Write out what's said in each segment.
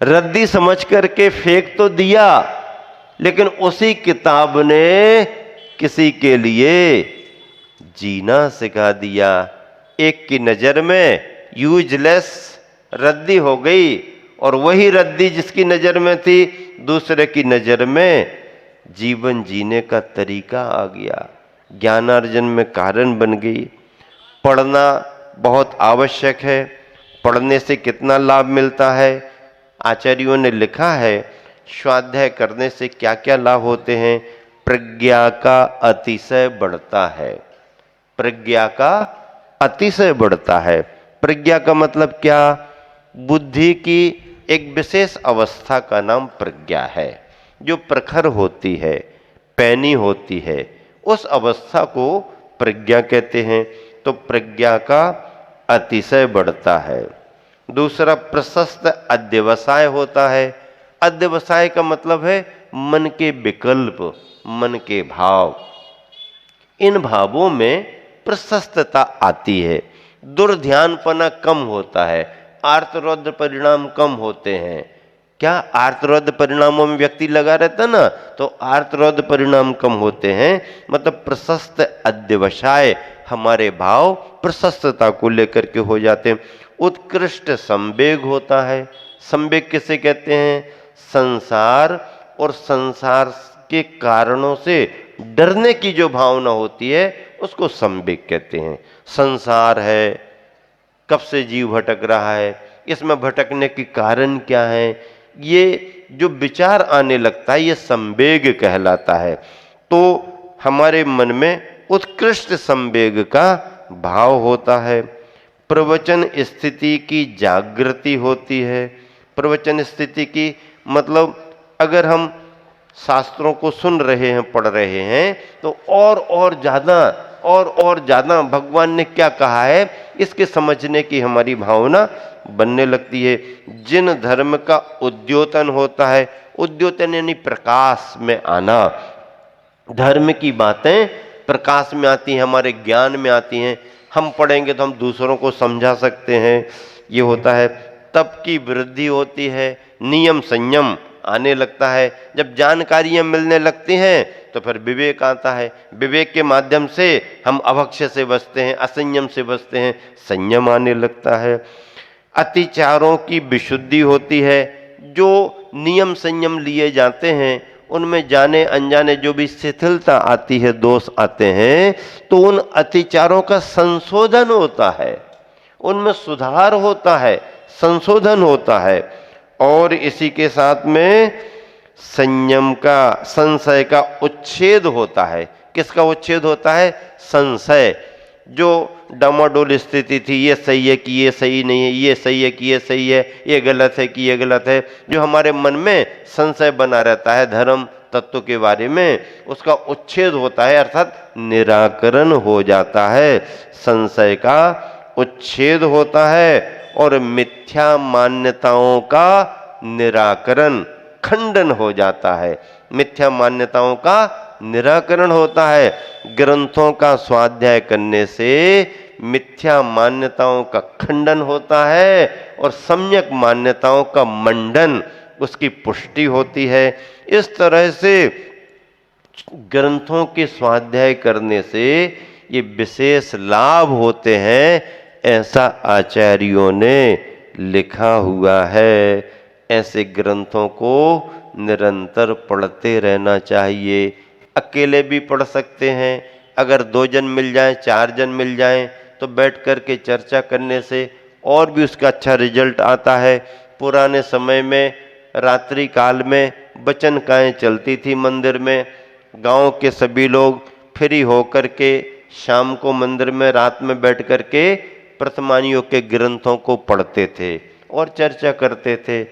रद्दी समझ करके फेंक तो दिया, लेकिन उसी किताब ने किसी के लिए जीना सिखा दिया। एक की नज़र में यूजलेस रद्दी हो गई, और वही रद्दी जिसकी नज़र में थी दूसरे की नज़र में जीवन जीने का तरीका आ गया, ज्ञानार्जन में कारण बन गई। पढ़ना बहुत आवश्यक है। पढ़ने से कितना लाभ मिलता है? आचार्यों ने लिखा है, स्वाध्याय करने से क्या क्या लाभ होते हैं। प्रज्ञा का अतिशय बढ़ता है। प्रज्ञा का अतिशय बढ़ता है। प्रज्ञा का मतलब क्या? बुद्धि की एक विशेष अवस्था का नाम प्रज्ञा है, जो प्रखर होती है, पैनी होती है, उस अवस्था को प्रज्ञा कहते हैं। तो प्रज्ञा का अतिशय बढ़ता है। दूसरा, प्रशस्त अध्यवसाय होता है। अध्यवसाय का मतलब है मन के विकल्प, मन के भाव। इन भावों में प्रशस्तता आती है। दुर्ध्यानपना कम होता है। आर्तरौद्र परिणाम कम होते हैं। क्या आर्तरौद्र परिणामों में व्यक्ति लगा रहता ना, तो आर्तरौद्र परिणाम कम होते हैं। मतलब प्रशस्त अध्यवसाय, हमारे भाव प्रशस्तता को लेकर के हो जाते हैं। उत्कृष्ट संवेग होता है। संवेग किसे कहते हैं? संसार और संसार के कारणों से डरने की जो भावना होती है उसको संवेग कहते हैं। संसार है, कब से जीव भटक रहा है, इसमें भटकने के कारण क्या है, ये जो विचार आने लगता है ये संवेग कहलाता है। तो हमारे मन में उत्कृष्ट संवेग का भाव होता है। प्रवचन स्थिति की जागृति होती है। प्रवचन स्थिति की मतलब अगर हम शास्त्रों को सुन रहे हैं, पढ़ रहे हैं, तो और ज़्यादा भगवान ने क्या कहा है इसके समझने की हमारी भावना बनने लगती है। जिन धर्म का उद्योतन होता है, उद्योतन यानी प्रकाश में आना, धर्म की बातें प्रकाश में आती हैं, हमारे ज्ञान में आती हैं, हम पढ़ेंगे तो हम दूसरों को समझा सकते हैं, ये होता है। तप की वृद्धि होती है, नियम संयम आने लगता है। जब जानकारियां मिलने लगती हैं तो फिर विवेक आता है। विवेक के माध्यम से हम अभक्ष से बचते हैं, असंयम से बचते हैं, संयम आने लगता है। अतिचारों की विशुद्धि होती है। जो नियम संयम लिए जाते हैं उनमें जाने अनजाने जो भी शिथिलता आती है, दोष आते हैं, तो उन अतिचारों का संशोधन होता है, उनमें सुधार होता है, संशोधन होता है। और इसी के साथ में संयम का, संशय का उच्छेद होता है। किसका उच्छेद होता है? संशय। जो डामाडोल स्थिति थी, ये सही है कि ये सही नहीं है, ये सही है कि ये सही है, ये गलत है कि ये गलत है, जो हमारे मन में संशय बना रहता है धर्म तत्व के बारे में, उसका उच्छेद होता है, अर्थात निराकरण हो जाता है। संशय का उच्छेद होता है और मिथ्या मान्यताओं का निराकरण, खंडन हो जाता है। मिथ्या मान्यताओं का निराकरण होता है। ग्रंथों का स्वाध्याय करने से मिथ्या मान्यताओं का खंडन होता है और सम्यक मान्यताओं का मंडन, उसकी पुष्टि होती है। इस तरह से ग्रंथों के स्वाध्याय करने से ये विशेष लाभ होते हैं, ऐसा आचार्यों ने लिखा हुआ है। ऐसे ग्रंथों को निरंतर पढ़ते रहना चाहिए। अकेले भी पढ़ सकते हैं, अगर 2 जन मिल जाएं, 4 जन मिल जाएं, तो बैठ कर के चर्चा करने से और भी उसका अच्छा रिजल्ट आता है। पुराने समय में रात्रि काल में वचनकाएँ चलती थी मंदिर में। गांव के सभी लोग फ्री होकर के शाम को मंदिर में रात में बैठ कर के प्रथमानियों के ग्रंथों को पढ़ते थे और चर्चा करते थे।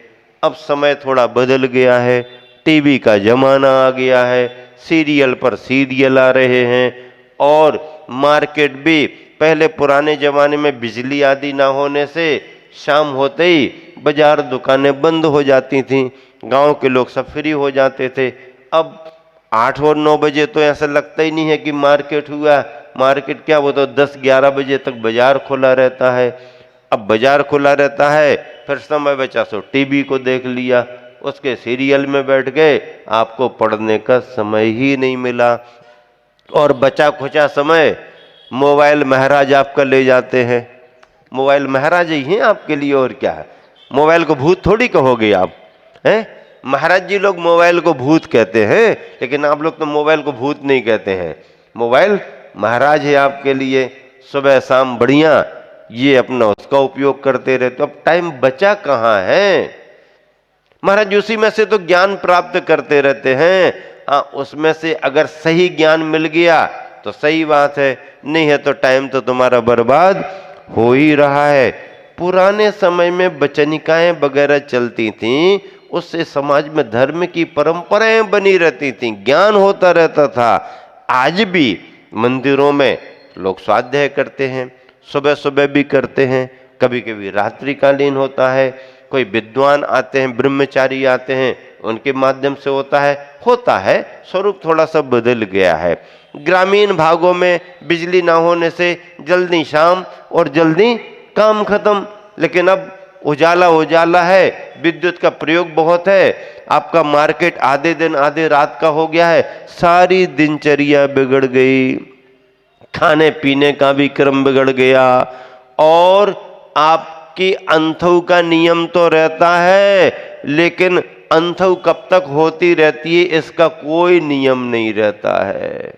अब समय थोड़ा बदल गया है, टीवी का जमाना आ गया है, सीरियल पर सीरियल आ रहे हैं, और मार्केट भी पहले पुराने जमाने में बिजली आदि ना होने से शाम होते ही बाजार दुकानें बंद हो जाती थीं, गांव के लोग सब फ्री हो जाते थे। अब 8 और 9 बजे तो ऐसा लगता ही नहीं है कि मार्केट हुआ। मार्केट क्या, वो तो 10-11 बजे तक बाजार खुला रहता है। अब बाजार खुला रहता है, फिर समय बचा सो टीवी को देख लिया, उसके सीरियल में बैठ गए, आपको पढ़ने का समय ही नहीं मिला। और बचा खुचा समय मोबाइल महाराज आपका ले जाते हैं। मोबाइल महाराज ही हैं आपके लिए, और क्या है। मोबाइल को भूत थोड़ी कहोगे आप, हैं। महाराज जी लोग मोबाइल को भूत कहते हैं, लेकिन आप लोग तो मोबाइल को भूत नहीं कहते हैं। मोबाइल महाराज है आपके लिए, सुबह शाम बढ़िया ये अपना उसका उपयोग करते रहते। तो अब टाइम बचा कहाँ है। महाराज उसी में से तो ज्ञान प्राप्त करते रहते हैं। हाँ, उसमें से अगर सही ज्ञान मिल गया तो सही बात है, नहीं है तो टाइम तो तुम्हारा बर्बाद हो ही रहा है। पुराने समय में वचनिकाएं वगैरह चलती थीं, उससे समाज में धर्म की परंपराएं बनी रहती थीं, ज्ञान होता रहता था। आज भी मंदिरों में लोग स्वाध्याय करते हैं, सुबह सुबह भी करते हैं, कभी कभी रात्रिकालीन होता है, कोई विद्वान आते हैं, ब्रह्मचारी आते हैं, उनके माध्यम से होता है। स्वरूप थोड़ा सा बदल गया है। ग्रामीण भागों में बिजली ना होने से जल्दी शाम और जल्दी काम खत्म, लेकिन अब उजाला उजाला है, विद्युत का प्रयोग बहुत है। आपका मार्केट आधे दिन आधे रात का हो गया है, सारी दिनचर्या बिगड़ गई, खाने पीने का भी क्रम बिगड़ गया। और आपकी अंथऊ का नियम तो रहता है, लेकिन अंथऊ कब तक होती रहती है इसका कोई नियम नहीं रहता है।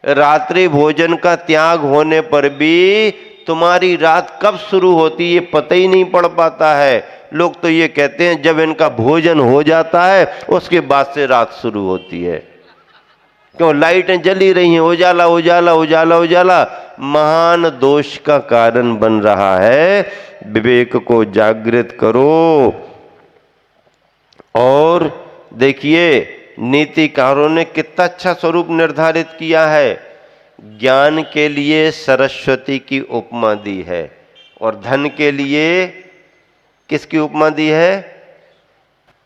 रात्रि भोजन का त्याग होने पर भी तुम्हारी रात कब शुरू होती है ये पता ही नहीं पड़ पाता है। लोग तो ये कहते हैं जब इनका भोजन हो जाता है उसके बाद से रात शुरू होती है। क्यों? लाइटें जली रही हैं, उजाला उजाला उजाला उजाला महान दोष का कारण बन रहा है। विवेक को जागृत करो। और देखिए नीतिकारों ने कितना अच्छा स्वरूप निर्धारित किया है। ज्ञान के लिए सरस्वती की उपमा दी है, और धन के लिए किसकी उपमा दी है?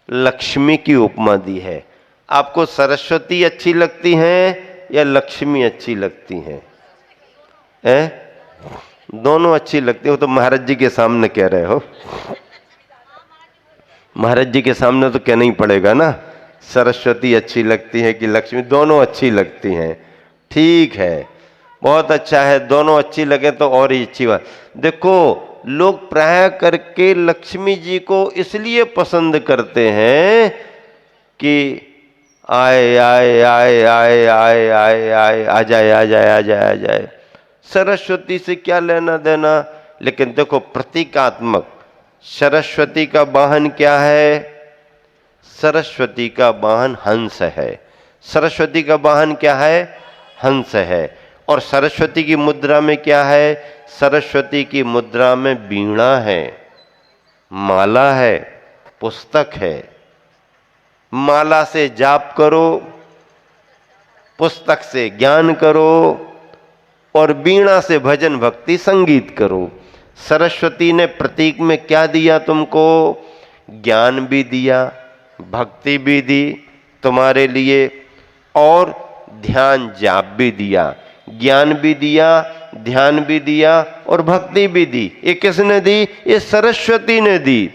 लक्ष्मी की उपमा दी है। आपको सरस्वती अच्छी लगती हैं या लक्ष्मी अच्छी लगती हैं? दोनों अच्छी लगती हो तो महाराज जी के सामने कह रहे हो। महाराज जी के सामने तो कहना ही पड़ेगा ना, सरस्वती अच्छी लगती है कि लक्ष्मी? दोनों अच्छी लगती हैं। ठीक है, बहुत अच्छा है, दोनों अच्छी लगे तो और ही अच्छी बात। देखो लोग प्राय करके लक्ष्मी जी को इसलिए पसंद करते हैं कि आए आए आए आए आए आए आए आ जाए आ जाए आ जाए आ जाए। सरस्वती से क्या लेना देना। लेकिन देखो प्रतीकात्मक सरस्वती का वाहन क्या है? सरस्वती का वाहन हंस है। सरस्वती का वाहन क्या है? हंस है। और सरस्वती की मुद्रा में क्या है? सरस्वती की मुद्रा में वीणा है, माला है, पुस्तक है। माला से जाप करो, पुस्तक से ज्ञान करो, और वीणा से भजन भक्ति संगीत करो। सरस्वती ने प्रतीक में क्या दिया तुमको? ज्ञान भी दिया, भक्ति भी दी तुम्हारे लिए, और ध्यान जाप भी दिया। ज्ञान भी दिया, ध्यान भी दिया, और भक्ति भी दी। ये किसने दी? ये सरस्वती ने दी।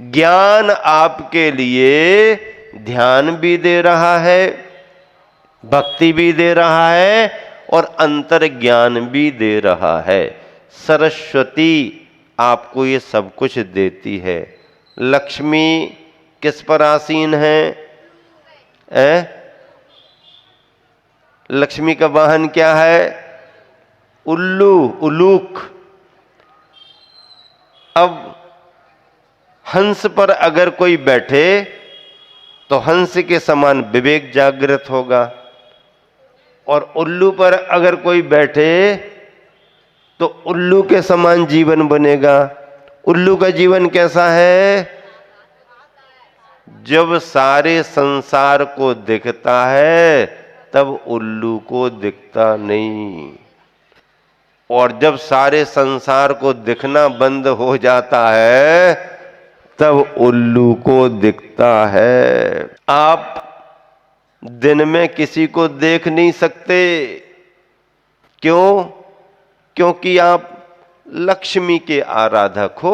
ज्ञान आपके लिए ध्यान भी दे रहा है, भक्ति भी दे रहा है, और अंतर ज्ञान भी दे रहा है। सरस्वती आपको ये सब कुछ देती है। लक्ष्मी किस पर आसीन है? लक्ष्मी का वाहन क्या है? उल्लू, उलूक। अब हंस पर अगर कोई बैठे तो हंस के समान विवेक जागृत होगा, और उल्लू पर अगर कोई बैठे तो उल्लू के समान जीवन बनेगा। उल्लू का जीवन कैसा है? जब सारे संसार को दिखता है तब उल्लू को दिखता नहीं, और जब सारे संसार को दिखना बंद हो जाता है तब उल्लू को दिखता है। आप दिन में किसी को देख नहीं सकते। क्यों? क्योंकि आप लक्ष्मी के आराधक हो,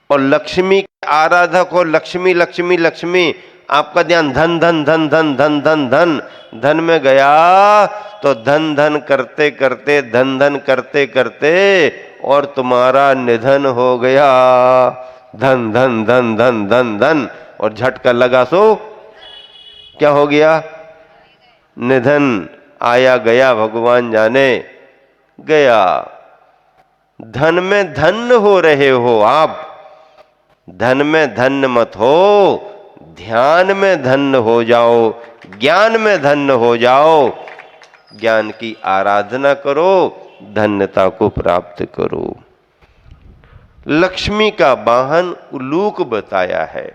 और लक्ष्मी के आराधक हो, लक्ष्मी लक्ष्मी लक्ष्मी, आपका ध्यान धन धन धन धन धन धन धन धन में गया, तो धन धन करते करते, धन धन करते करते और तुम्हारा निधन हो गया। धन धन धन धन धन धन, और झटका लगा सो क्या हो गया? निधन। आया गया भगवान जाने गया। धन में धन्य हो रहे हो आप, धन में धन्य मत हो, ध्यान में धन्य हो जाओ, ज्ञान में धन्य हो जाओ। ज्ञान की आराधना करो, धन्यता को प्राप्त करो। लक्ष्मी का वाहन उल्लूक बताया है,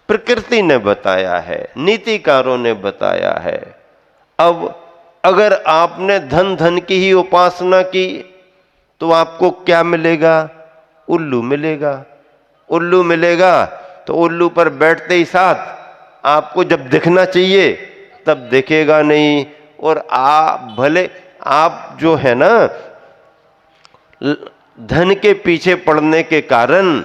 प्रकृति ने बताया है, नीतिकारों ने बताया है। अब अगर आपने धन धन की ही उपासना की तो आपको क्या मिलेगा? उल्लू मिलेगा। उल्लू मिलेगा तो उल्लू पर बैठते ही साथ आपको जब दिखना चाहिए तब दिखेगा नहीं। और भले आप जो है ना, धन के पीछे पड़ने के कारण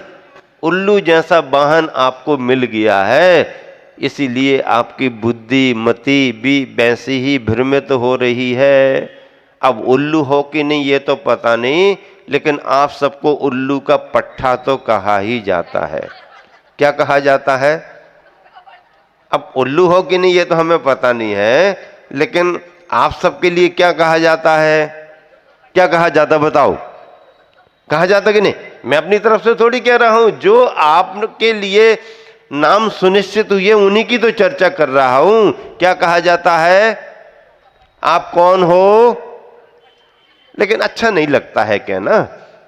उल्लू जैसा वाहन आपको मिल गया है, इसीलिए आपकी बुद्धि मति भी वैसी ही भ्रमित हो रही है। अब उल्लू हो कि नहीं ये तो पता नहीं, लेकिन आप सबको उल्लू का पट्ठा तो कहा ही जाता है। क्या कहा जाता है? अब उल्लू हो कि नहीं ये तो हमें पता नहीं है, लेकिन आप सबके लिए क्या कहा जाता है? क्या कहा जाता बताओ? कहा जाता कि नहीं? मैं अपनी तरफ से थोड़ी कह रहा हूं, जो आपके लिए नाम सुनिश्चित हुए उन्हीं की तो चर्चा कर रहा हूं। क्या कहा जाता है? आप कौन हो? लेकिन अच्छा नहीं लगता है कहना,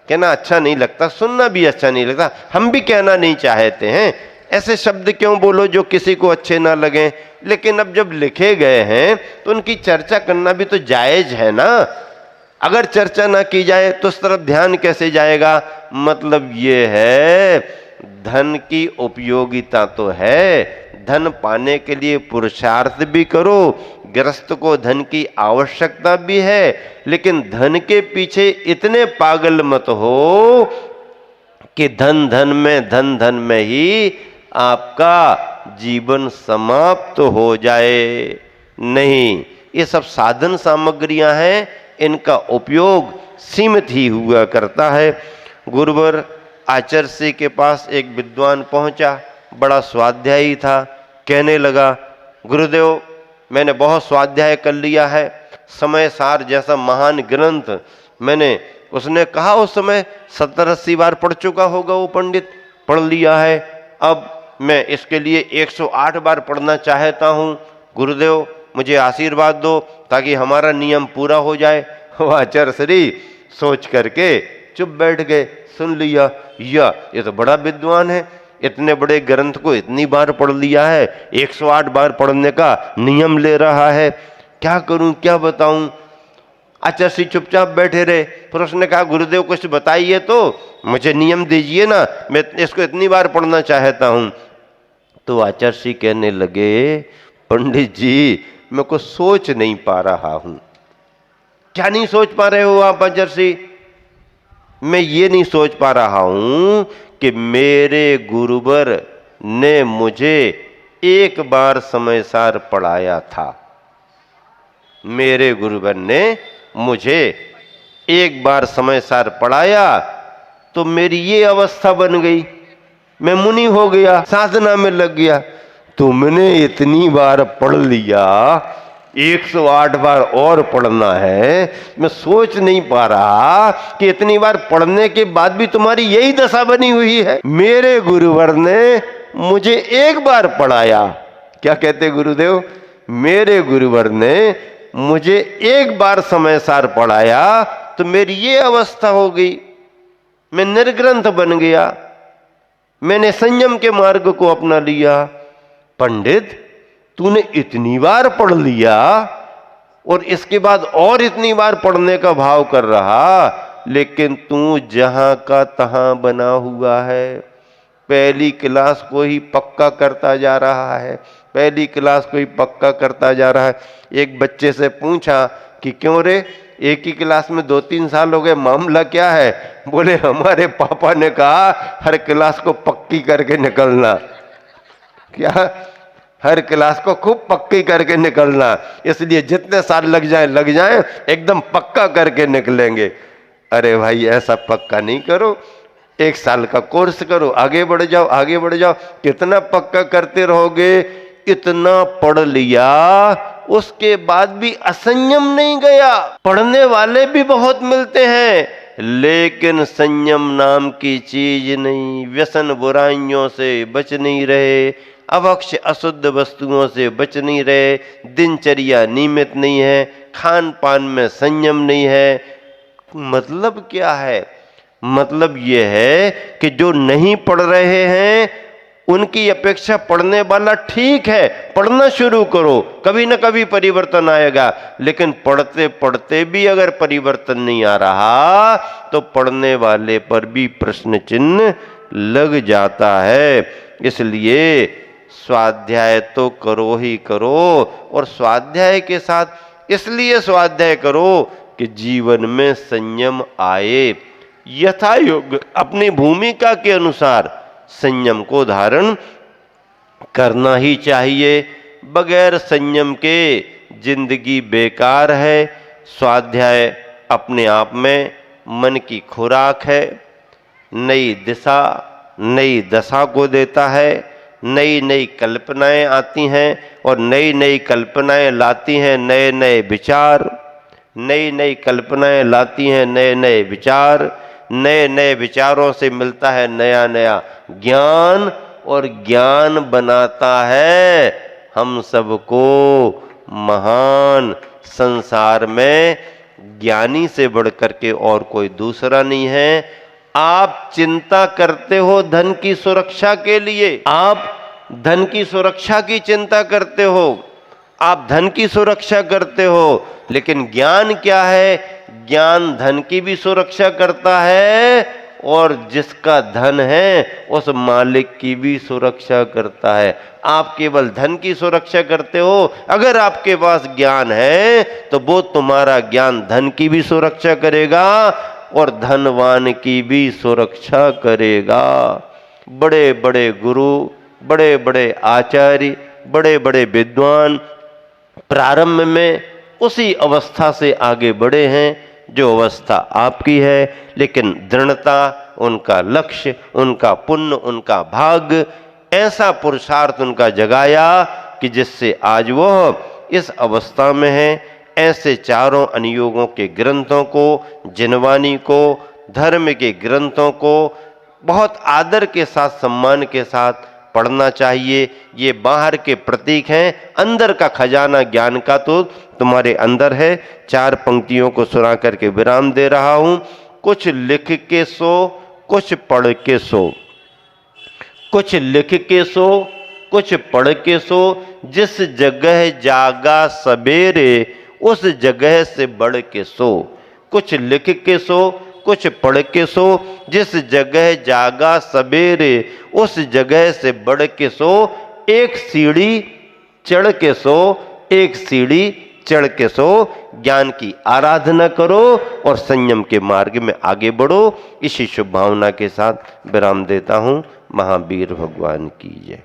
कहना अच्छा नहीं लगता, सुनना भी अच्छा नहीं लगता, हम भी कहना नहीं चाहते हैं। ऐसे शब्द क्यों बोलो जो किसी को अच्छे ना लगे, लेकिन अब जब लिखे गए हैं तो उनकी चर्चा करना भी तो जायज है ना। अगर चर्चा ना की जाए तो उस तरफ ध्यान कैसे जाएगा? मतलब ये है, धन की उपयोगिता तो है, धन पाने के लिए पुरुषार्थ भी करो, गृहस्थ को धन की आवश्यकता भी है, लेकिन धन के पीछे इतने पागल मत हो कि धन धन में ही आपका जीवन समाप्त हो जाए। नहीं, ये सब साधन सामग्रियां हैं, इनका उपयोग सीमित ही हुआ करता है। गुरुवर आचार्य के पास एक विद्वान पहुंचा, बड़ा स्वाध्यायी था। कहने लगा, गुरुदेव मैंने बहुत स्वाध्याय कर लिया है, समय सार जैसा महान ग्रंथ मैंने, उसने कहा उस समय 70-80 बार पढ़ चुका होगा वो पंडित, पढ़ लिया है। अब मैं इसके लिए 108 बार पढ़ना चाहता हूँ, गुरुदेव मुझे आशीर्वाद दो ताकि हमारा नियम पूरा हो जाए। वो आचार्य श्री सोच करके चुप बैठ गए। सुन लिया, ये तो बड़ा विद्वान है, इतने बड़े ग्रंथ को इतनी बार पढ़ लिया है, 108 बार पढ़ने का नियम ले रहा है, क्या करूं क्या बताऊं। आचार्य श्री चुपचाप बैठे रहे। फिर उसने कहा, गुरुदेव कुछ बताइए तो, मुझे नियम दीजिए ना, मैं इसको इतनी बार पढ़ना चाहता हूं। तो आचार्य श्री कहने लगे, पंडित जी मैं कुछ सोच नहीं पा रहा हूं। क्या नहीं सोच पा रहे हो आप आचार्य श्री? मैं ये नहीं सोच पा रहा हूं कि मेरे गुरुवर ने मुझे एक बार समय सार पढ़ाया था, मेरे गुरुवर ने मुझे एक बार समय सार पढ़ाया तो मेरी ये अवस्था बन गई, मैं मुनि हो गया, साधना में लग गया। तुमने इतनी बार पढ़ लिया, 108 बार और पढ़ना है। मैं सोच नहीं पा रहा कि इतनी बार पढ़ने के बाद भी तुम्हारी यही दशा बनी हुई है। मेरे गुरुवर ने मुझे एक बार पढ़ाया, क्या कहते गुरुदेव? मेरे गुरुवर ने मुझे एक बार समय सार पढ़ाया तो मेरी ये अवस्था हो गई, मैं निर्ग्रंथ बन गया, मैंने संयम के मार्ग को अपना लिया। पंडित तूने इतनी बार पढ़ लिया और इसके बाद और इतनी बार पढ़ने का भाव कर रहा, लेकिन तू जहां का तहां बना हुआ है, पहली क्लास को ही पक्का करता जा रहा है, पहली क्लास को ही पक्का करता जा रहा है। एक बच्चे से पूछा कि क्यों रे, एक ही क्लास में 2-3 साल हो गए, मामला क्या है? बोले हमारे पापा ने कहा हर क्लास को पक्की करके निकलना। क्या? हर क्लास को खूब पक्की करके निकलना, इसलिए जितने साल लग जाए एकदम पक्का करके निकलेंगे। अरे भाई ऐसा पक्का नहीं करो, 1 साल का कोर्स करो, आगे बढ़ जाओ, आगे बढ़ जाओ। कितना पक्का करते रहोगे? इतना पढ़ लिया उसके बाद भी असंयम नहीं गया। पढ़ने वाले भी बहुत मिलते हैं, लेकिन संयम नाम की चीज नहीं। व्यसन बुराइयों से बच नहीं रहे, अभक्ष अशुद्ध वस्तुओं से बच नहीं रहे, दिनचर्या नियमित नहीं है, खान पान में संयम नहीं है। मतलब क्या है? मतलब यह है कि जो नहीं पढ़ रहे हैं उनकी अपेक्षा पढ़ने वाला ठीक है, पढ़ना शुरू करो, कभी ना कभी परिवर्तन आएगा। लेकिन पढ़ते पढ़ते भी अगर परिवर्तन नहीं आ रहा तो पढ़ने वाले पर भी प्रश्न चिन्ह लग जाता है। इसलिए स्वाध्याय तो करो ही करो, और स्वाध्याय के साथ इसलिए स्वाध्याय करो कि जीवन में संयम आए। यथायोग्य अपनी भूमिका के अनुसार संयम को धारण करना ही चाहिए। बगैर संयम के जिंदगी बेकार है। स्वाध्याय अपने आप में मन की खुराक है, नई दिशा नई दशा को देता है। नई नई कल्पनाएं आती हैं और नई नई कल्पनाएं लाती हैं नए नए विचार। नई नई कल्पनाएं लाती हैं नए नए विचार। नए नए विचारों से मिलता है नया नया ज्ञान, और ज्ञान बनाता है हम सबको महान। संसार में ज्ञानी से बढ़कर के और कोई दूसरा नहीं है। आप चिंता करते हो धन की सुरक्षा के लिए, आप धन की सुरक्षा की चिंता करते हो, आप धन की सुरक्षा करते हो, लेकिन ज्ञान क्या है? ज्ञान धन की भी सुरक्षा करता है और जिसका धन है उस मालिक की भी सुरक्षा करता है। आप केवल धन की सुरक्षा करते हो, अगर आपके पास ज्ञान है तो वो तुम्हारा ज्ञान धन की भी सुरक्षा करेगा और धनवान की भी सुरक्षा करेगा। बड़े बड़े गुरु, बड़े बड़े आचार्य, बड़े बड़े विद्वान प्रारंभ में उसी अवस्था से आगे बढ़े हैं जो अवस्था आपकी है, लेकिन दृढ़ता, उनका लक्ष्य, उनका पुण्य, उनका भाग्य, ऐसा पुरुषार्थ उनका जगाया कि जिससे आज वह इस अवस्था में है। ऐसे चारों अनुयोगों के ग्रंथों को, जिनवानी को, धर्म के ग्रंथों को बहुत आदर के साथ, सम्मान के साथ पढ़ना चाहिए। ये बाहर के प्रतीक हैं, अंदर का खजाना ज्ञान का तो तुम्हारे अंदर है। 4 पंक्तियों को सुना करके विराम दे रहा हूं। कुछ लिख के सो, कुछ पढ़ के सो। कुछ लिख के सो, कुछ पढ़ के सो। जिस जगह जागा सवेरे, उस जगह से बढ़ के सो। कुछ लिख के सो, कुछ पढ़ के सो। जिस जगह जागा सवेरे, उस जगह से बढ़ के सो। एक सीढ़ी चढ़ के सो, एक सीढ़ी चढ़ के सो। ज्ञान की आराधना करो और संयम के मार्ग में आगे बढ़ो। इसी शुभ भावना के साथ विराम देता हूँ। महावीर भगवान की जय।